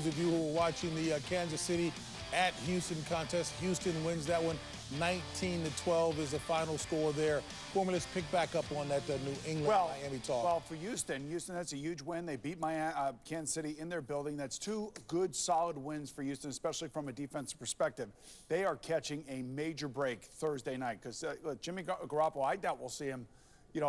those of you who were watching the Kansas City at Houston contest, Houston wins that one. 19-12 is the final score there. Foreman, let's pick back up on that New England-Miami talk. Well, for Houston, that's a huge win. They beat Kansas City in their building. That's two good, solid wins for Houston, especially from a defensive perspective. They are catching a major break Thursday night because Jimmy Garoppolo, I doubt we'll see him,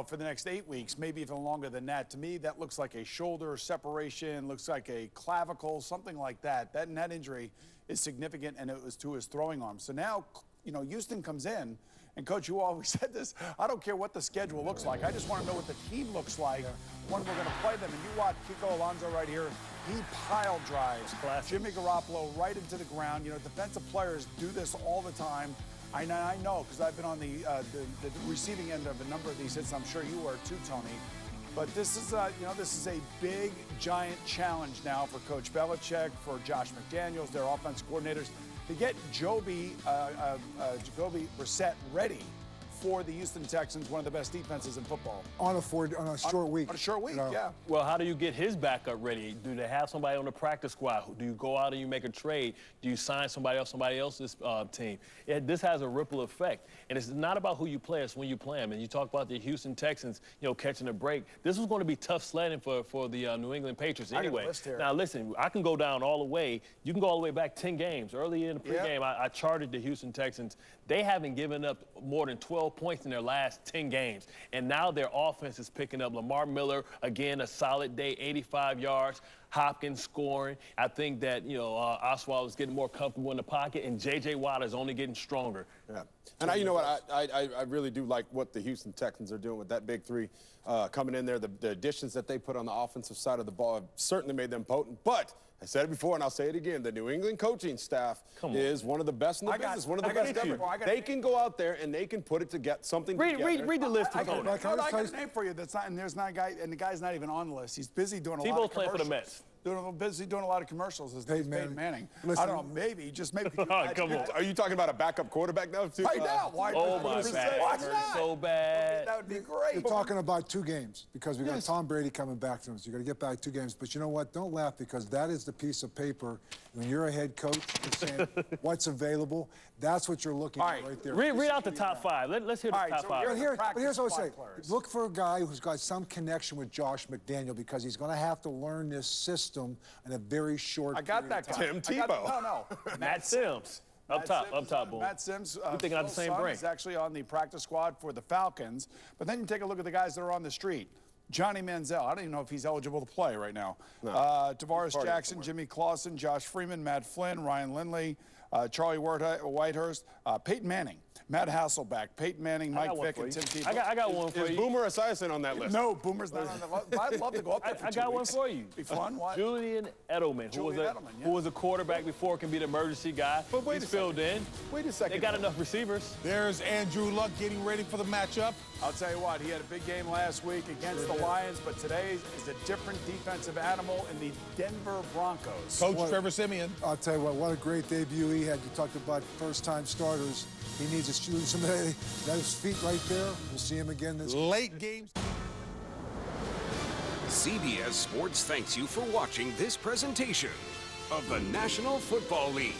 for the next 8 weeks, maybe even longer than that. To me, that looks like a shoulder separation, looks like a clavicle, something like that. That injury is significant, and it was to his throwing arm. So now, Houston comes in, and Coach, you always said this, I don't care what the schedule looks like. I just want to know what the team looks like when we're going to play them. And you watch Kiko Alonso right here. He pile drives Jimmy Garoppolo right into the ground. Defensive players do this all the time. I know because I've been on the receiving end of a number of these hits. I'm sure you were too, Tony. But this is a big, giant challenge now for Coach Belichick, for Josh McDaniels, their offense coordinators, to get Jacoby Brissett ready for the Houston Texans, one of the best defenses in football. On a short week. On a short week, yeah. Well, how do you get his backup ready? Do they have somebody on the practice squad? Do you go out and you make a trade? Do you sign somebody else's team? This has a ripple effect. And it's not about who you play, it's when you play them. And you talk about the Houston Texans, catching a break. This was going to be tough sledding for the New England Patriots anyway. Now, listen, I can go down all the way. You can go all the way back 10 games. Early in the pregame, I charted the Houston Texans. They haven't given up more than 12 points in their last 10 games. And now their offense is picking up. Lamar Miller, again, a solid day, 85 yards. Hopkins scoring. I think that, Oswald is getting more comfortable in the pocket, and J.J. Watt is only getting stronger. Yeah. And I really do like what the Houston Texans are doing with that big three coming in there. The additions that they put on the offensive side of the ball have certainly made them potent. But I said it before, and I'll say it again, the New England coaching staff is one of the best in the business, one of the best ever. They can go out there and they can put it to get something together. Read the list. I got a name for you that's not, and there's not a guy, and the guy's not even on the list. He's busy doing a lot of commercials. Playing for the Mets. Busy doing a lot of commercials. His name's Peyton Manning. Listen, I don't know, maybe. Come on. Are you talking about a backup quarterback now, too? Right now. Why? Oh, my back hurts so bad. That would be great. You're talking about 2 games because we got Tom Brady coming back to him. So you got to get back 2 games. But you know what? Don't laugh because that is the piece of paper. When you're a head coach, you're saying what's available. That's what you're looking at right there. Read out the top 5. Let's hear the top 5. But here's what I say. Look for a guy who's got some connection with Josh McDaniel because he's going to have to learn this system in a very short period of time. Tim Tebow. No. Matt Sims. Up top, boom. Matt Sims, we're thinking of the same brain. Is actually on the practice squad for the Falcons. But then you take a look at the guys that are on the street. Johnny Manziel, I don't even know if he's eligible to play right now. No. Tavares Jackson, Jimmy Clausen, Josh Freeman, Matt Flynn, Ryan Lindley, Charlie Whitehurst, Peyton Manning, Matt Hasselbeck, Peyton Manning, Mike Vick, and Tim Tebow. I got one for you. Is Boomer Esiason on that list? No, Boomer's not on the list. I'd love to go up there for 2 weeks. I got one for you. Be fun. What? Julian Edelman, who was a quarterback before, can be the emergency guy. But wait He's filled in. Wait a second. They got enough receivers. There's Andrew Luck getting ready for the matchup. I'll tell you what, he had a big game last week against the Lions, but today is a different defensive animal in the Denver Broncos. Coach Trevor Siemian. I'll tell you what a great debut he had. You talked about first-time starters. He needs to shoot some of those feet right there. We'll see him again this late games. CBS Sports thanks you for watching this presentation of the National Football League.